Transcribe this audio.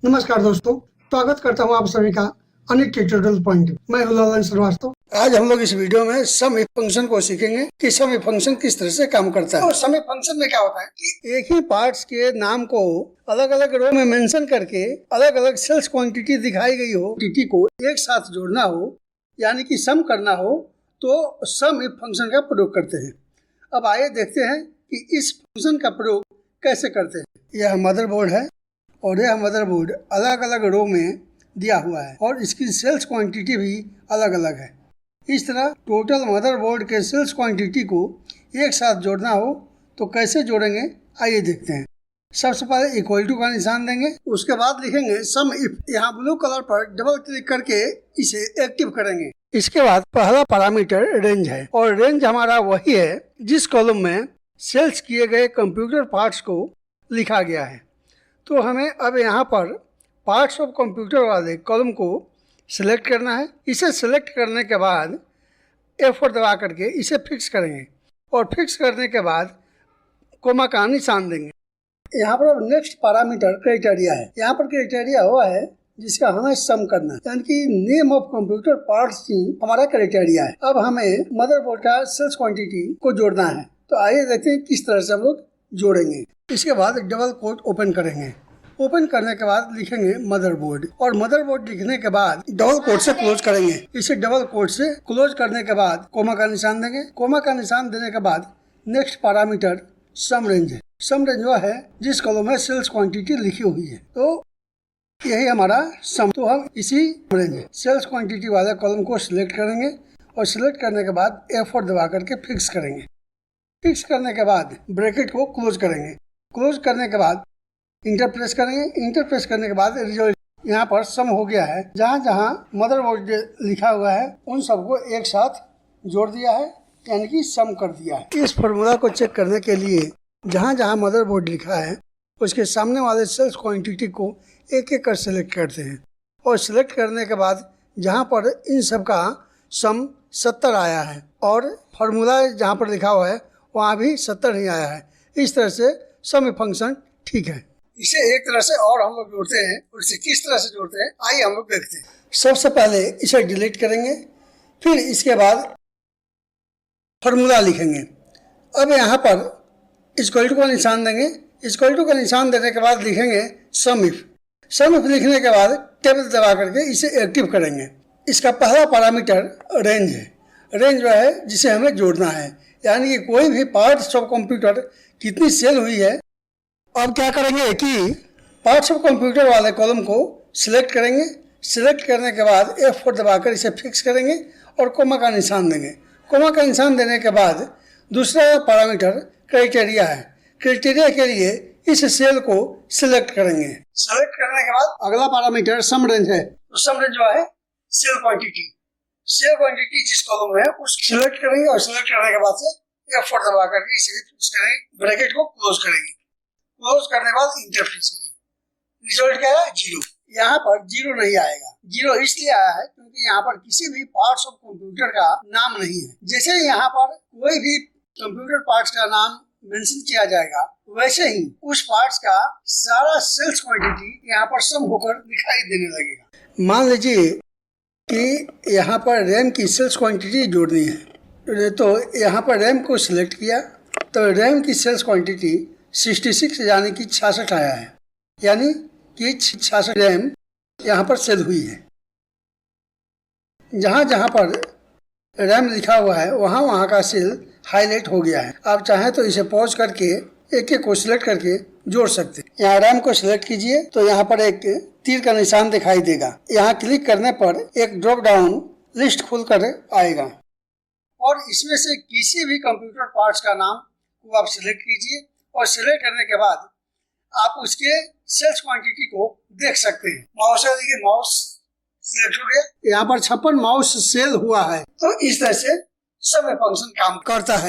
नमस्कार दोस्तों, स्वागत करता हूं आप सभी का अनिक ट्यूटोरियल पॉइंट। मैं हूं ललन श्रीवास्तव। आज हम लोग इस वीडियो में सम इफ फंक्शन को सीखेंगे कि सम इफ फंक्शन किस तरह से काम करता है। तो सम इफ फंक्शन में क्या होता है कि एक ही पार्ट्स के नाम को अलग अलग रो में मेंशन करके अलग अलग सेल्स क्वांटिटी दिखाई गई हो, क्वांटिटी को एक साथ जोड़ना हो यानी कि सम करना हो तो सम इफ फंक्शन का प्रयोग करते हैं। अब आइए देखते हैं कि इस फंक्शन का प्रयोग कैसे करते हैं। यह मदरबोर्ड है और यह मदरबोर्ड अलग अलग रो में दिया हुआ है और इसकी सेल्स क्वांटिटी भी अलग अलग है। इस तरह टोटल मदरबोर्ड के सेल्स क्वांटिटी को एक साथ जोड़ना हो तो कैसे जोड़ेंगे, आइए देखते हैं। सबसे पहले इक्वल टू का निशान देंगे, उसके बाद लिखेंगे सम इफ। यहाँ ब्लू कलर पर डबल क्लिक करके इसे एक्टिव करेंगे। इसके बाद पहला पैरामीटर रेंज है और रेंज हमारा वही है जिस कॉलम में सेल्स किए गए कंप्यूटर पार्ट्स को लिखा गया है। तो हमें अब यहाँ पर पार्ट्स ऑफ कंप्यूटर वाले कॉलम को सिलेक्ट करना है। इसे सिलेक्ट करने के बाद F4 दबा करके इसे फिक्स करेंगे और फिक्स करने के बाद कोमा का निशान देंगे। यहाँ पर नेक्स्ट पैरामीटर क्राइटेरिया है। यहाँ पर क्राइटेरिया हुआ है जिसका हमें सम करना है, यानी कि नेम ऑफ कंप्यूटर पार्ट्स ही हमारा क्राइटेरिया है। अब हमें मदरबोर्ड का सेल्स क्वांटिटी को जोड़ना है। तो आइए देखते हैं किस तरह से हम लोग जोड़ेंगे। इसके बाद डबल कोट ओपन करेंगे। ओपन करने के बाद लिखेंगे मदरबोर्ड और मदरबोर्ड लिखने के बाद डबल कोट से क्लोज करेंगे। इसे डबल कोट से क्लोज करने के बाद कोमा का निशान देंगे। कोमा का निशान देने के बाद नेक्स्ट पैरामीटर सम रेंज है। सम रेंज वह है जिस कॉलम में सेल्स क्वांटिटी लिखी हुई है। तो यही हमारा सम। तो हम इसी रेंज सेल्स क्वांटिटी वाले कॉलम को सिलेक्ट करेंगे और सिलेक्ट करने के बाद F4 दबा करके फिक्स करेंगे। फिक्स करने के बाद ब्रैकेट को क्लोज करेंगे। क्लोज करने के बाद इंटर प्रेस करेंगे। इंटर प्रेस करने के बाद रिजल्ट यहाँ पर सम हो गया है। जहाँ जहाँ मदरबोर्ड लिखा हुआ है उन सबको एक साथ जोड़ दिया है, यानी कि सम कर दिया है। इस फॉर्मूला को चेक करने के लिए जहाँ जहाँ मदरबोर्ड लिखा है उसके सामने वाले सेल्स क्वांटिटी को एक एक कर सिलेक्ट करते हैं और सिलेक्ट करने के बाद जहाँ पर इन सब का सम 70 आया है और फार्मूला जहाँ पर लिखा हुआ है वहाँ भी 70 ही आया है। इस तरह से सम फंक्शन ठीक है। इसे एक तरह से और हम लोग जोड़ते हैं और इसे किस तरह से जोड़ते हैं आइए हम लोग देखते हैं। सबसे पहले इसे डिलीट करेंगे, फिर इसके बाद फार्मूला लिखेंगे। अब यहाँ पर इक्वल टू का निशान देंगे। इक्वल टू का निशान देने के बाद लिखेंगे सम इफ। सम इफ लिखने के बाद टेबल दबा करके इसे एक्टिव करेंगे। इसका पहला पैरामीटर रेंज है। रेंज वह है जिसे हमें जोड़ना है, यानी कि कोई भी पार्ट्स ऑफ कंप्यूटर कितनी सेल हुई है। अब क्या करेंगे कि पार्ट्स ऑफ कंप्यूटर वाले कॉलम को सिलेक्ट करेंगे। सिलेक्ट करने के बाद F4 दबाकर इसे फिक्स करेंगे और कोमा का निशान देंगे। कोमा का निशान देने के बाद दूसरा पैरामीटर क्राइटेरिया है। क्राइटेरिया के लिए इस सेल को सिलेक्ट करेंगे। सिलेक्ट करने के बाद अगला पैरामीटर सम रेंज है। तो सम रेंज जो है सेल क्वांटिटी। सेल क्वांटिटी जिस कॉलम में है उसको सिलेक्ट करेंगे और सिलेक्ट करने के बाद से F4 दबा करके इसे फिक्स करेंगे, ब्रैकेट को क्लोज करेंगे। क्लोज करने के बाद इंटर प्रेस करेंगे। रिजल्ट क्या है? 0। यहाँ पर 0 नहीं आएगा। 0 इसलिए आया है क्योंकि यहाँ पर किसी भी पार्ट्स ऑफ कंप्यूटर का नाम नहीं है। जैसे यहाँ पर कोई भी कंप्यूटर पार्ट्स का नाम मेंशन किया जाएगा वैसे ही उस पार्ट्स का सारा सेल्स क्वांटिटी यहाँ पर सम होकर दिखाई देने लगेगा। मान लीजिए कि यहाँ पर रैम की सेल्स क्वांटिटी जोड़नी है, तो यहाँ पर रैम को सिलेक्ट किया तो रैम की सेल्स क्वांटिटी 66 यानी कि 66 आया है, यानी कि 66 रैम यहाँ पर सेल हुई है। जहाँ जहाँ पर रैम लिखा हुआ है वहाँ वहाँ का सेल हाईलाइट हो गया है। आप चाहें तो इसे पॉज करके एक एक को सिलेक्ट करके जोड़ सकते हैं। यहाँ रैम को सिलेक्ट कीजिए तो यहाँ पर एक तीर का निशान दिखाई देगा। यहाँ क्लिक करने पर एक ड्रॉप डाउन लिस्ट खुलकर आएगा और इसमें से किसी भी कंप्यूटर पार्ट्स का नाम को आप सिलेक्ट कीजिए और सिलेक्ट करने के बाद आप उसके सेल्स क्वांटिटी को देख सकते हैं। माउस से देखिए, माउस सिलेक्ट हो गया। यहाँ पर 56 माउस सेल हुआ है। तो इस तरह से सम फंक्शन काम करता है।